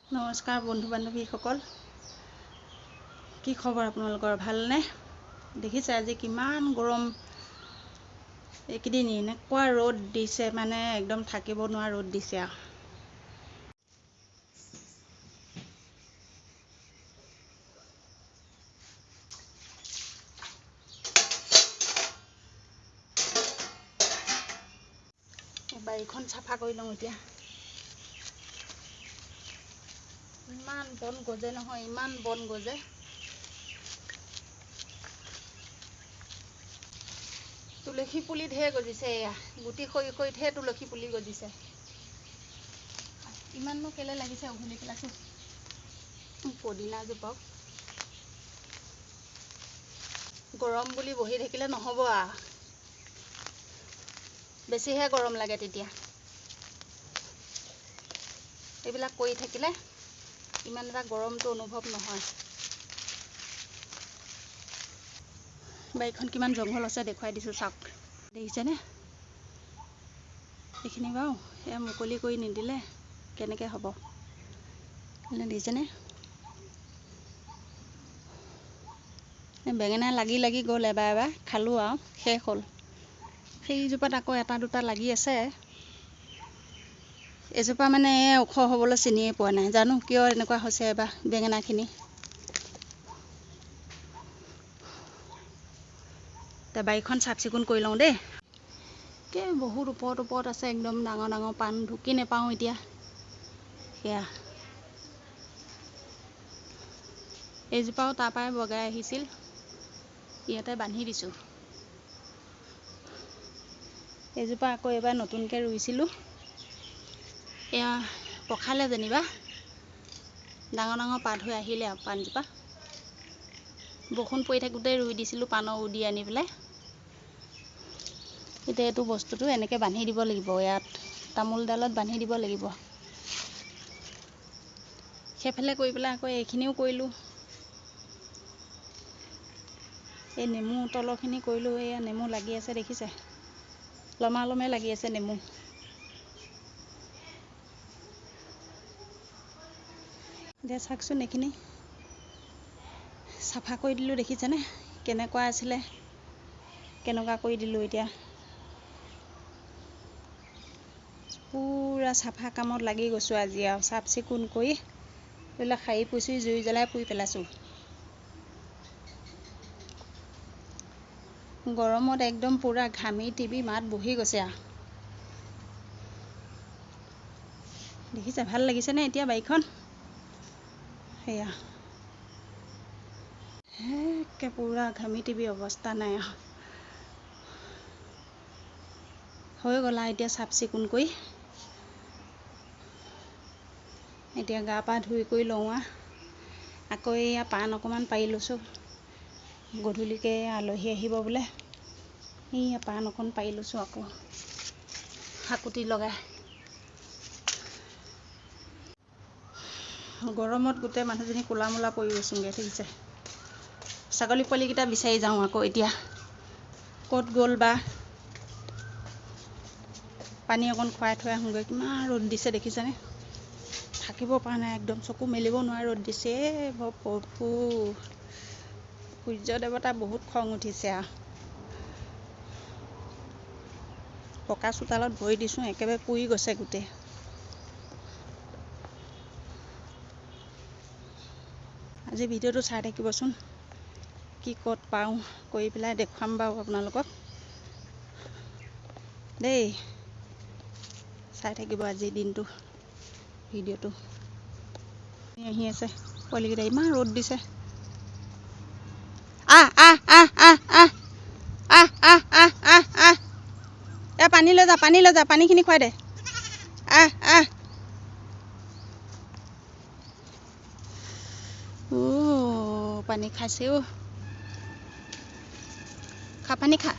নমস্কাৰ বন্ধু বান্ধৱীসকল, কি খবৰ আপোনালোকৰ? ভালনে? দেখিছে আজি কিমান গৰম, এইকেইদিন এনেকুৱা ৰ'দ দিছে, মানে একদম থাকিব নোৱাৰা ৰ'দ দিছে আৰু। বাৰীখন চাফা কৰি লওঁ এতিয়া। ইমান বন গজে নহয়, ইমান বন গজে। তুলসী পুলি ঢেৰ গজিছে, এয়া গুটি খৰি খৰিতহে তুলসী পুলি গজিছে। ইমাননো কেলে লাগিছে উঘলি পেলাইছোঁ। পদিনা জোপাও গৰম বুলি বহি থাকিলে নহ'ব আৰু, বেছিহে গৰম লাগে তেতিয়া। এইবিলাক কৰি থাকিলে ইমান এটা গৰমটো অনুভৱ নহয়। বাৰীখন কিমান জংঘল আছে দেখুৱাই দিছোঁ, চাওক। দেখিছেনে? এইখিনি বাৰু এয়া মুকলি কৰি নিদিলে কেনেকৈ হ'ব? দেখিছেনে? বেঙেনা লাগি লাগি গ'ল, এবাৰ খালোঁ আৰু শেষ হ'ল। সেইজোপাত আকৌ এটা দুটা লাগি আছে। এজোপা মানে ওখ হ'বলৈ চিনিয়ে পোৱা নাই, জানো কিয় এনেকুৱা হৈছে এবাৰ বেঙেনাখিনি। এতিয়া বাৰীখন চাফ চিকুণ কৰি লওঁ দেই। বহুত ওপৰত আছে, একদম ডাঙৰ ডাঙৰ পাণ, ঢুকি নেপাওঁ এতিয়া। সেয়া এইজোপাও তাৰ পৰাই বগাই আহিছিল, ইয়াতে বান্ধি দিছোঁ। এইজোপা আকৌ এবাৰ নতুনকৈ ৰুইছিলোঁ, এয়া পখালে যেনিবা, ডাঙৰ ডাঙৰ পাত হৈ আহিলে আৰু পাণজোপা। বৰষুণ পৰি থাকোঁতে ৰুই দিছিলোঁ পাণৰ উদি আনি পেলাই। এতিয়া এইটো বস্তুটো এনেকৈ বান্ধি দিব লাগিব, ইয়াত তামোলডালত বান্ধি দিব লাগিব। সেইফালে কৰি পেলাই আকৌ এইখিনিও কৰিলোঁ। এই নেমু তলৰখিনি কৰিলোঁ, এয়া নেমু লাগি আছে দেখিছে, লমালমে লাগি আছে নেমু। এতিয়া চাওকচোন, এইখিনি চাফা কৰি দিলোঁ, দেখিছেনে কেনেকুৱা আছিলে, কেনেকুৱা কৰি দিলোঁ। এতিয়া পূৰা চাফা কামত লাগি গৈছোঁ আজি আৰু, চাফ চিকুণ কৰি এইবিলাক সাৰি পুচি জুই জ্বলাই পুৰি পেলাইছোঁ। গৰমত একদম পূৰা ঘামি টিবি মাত বহি গৈছে আৰু। দেখিছে ভাল লাগিছেনে এতিয়া বাৰীখন? সেয়া একে পূৰা ঘামি টিবি অৱস্থা নাই আৰু। হৈ গ'ল আৰু এতিয়া চাফ চিকুণ কৰি। এতিয়া গা পা ধুই কৰি লওঁ আৰু। আকৌ এয়া পাণ অকণমান পাৰি লৈছোঁ, গধূলিকৈ আলহী আহিব বোলে। এয়া পাণ অকণ পাৰি লৈছোঁ, আকৌ হাকুটি লগাই। গৰমত গোটেই মানুহজনী ক'লা মূলা পৰি গৈছোঁগৈ, দেখিছে। ছাগলী পোৱালিকেইটা বিচাৰি যাওঁ আকৌ এতিয়া, ক'ত গ'ল বা। পানী অকণ খুৱাই থৈ আহোঁগৈ, কিমান ৰ'দ দিছে দেখিছেনে? থাকিব পৰা নাই, একদম চকু মেলিব নোৱাৰা ৰ'দ দিছে। প্ৰভু, সূৰ্য দেৱতা বহুত খং উঠিছে আৰু। পকা চোতালত ভৰি দিছোঁ, একেবাৰে পুৰি গৈছে গোটেই। আজি ভিডিঅ'টো চাই থাকিবচোন, কি ক'ত পাওঁ কৰি পেলাই দেখুৱাম বাৰু আপোনালোকক দেই। চাই থাকিব আজিৰ দিনটো ভিডিঅ'টো। আহি আছে পোৱালিকেইটা, ইমান ৰ'দ দিছে। আহ আহ আহ আহ আহ আহ আহ আহ আহ আহ এ পানী লৈ যা, পানী লৈ যা, পানীখিনি খুৱাই দে। আহ আহ পানী খাইছেও, খা পানী খা।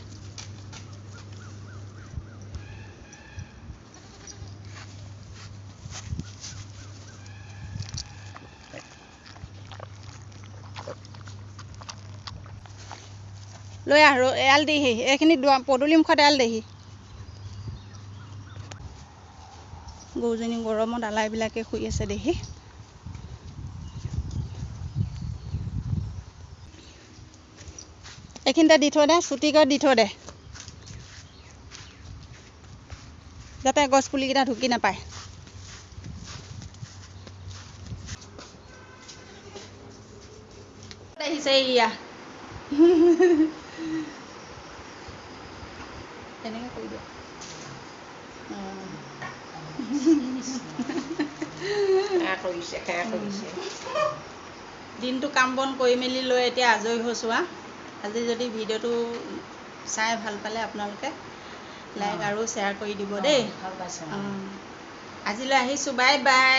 লৈ আহ, এৰাল দিহি, এইখিনি পদূলি মুখত এৰাল দেহি। গৰুজনী গৰমত আলাইবিলাকে শুই আছে দেহি। এইখিনিতে দি থৈ দে, চুটিকৈ দি থৈ দে, যাতে গছ পুলিকেইটা ঢুকি নাপায়। আহিছে ইয়া এনেকৈ কৰি দিয়ক। দিনটো কাম বন কৰি মেলি লৈ এতিয়া আজৰি হৈছোঁ। আজি যদি ভিডিঅ'টো চাই ভাল পালে আপোনালোকে লাইক আৰু শ্বেয়াৰ কৰি দিব দেই। আজিলৈ আহিছোঁ, বাই বাই।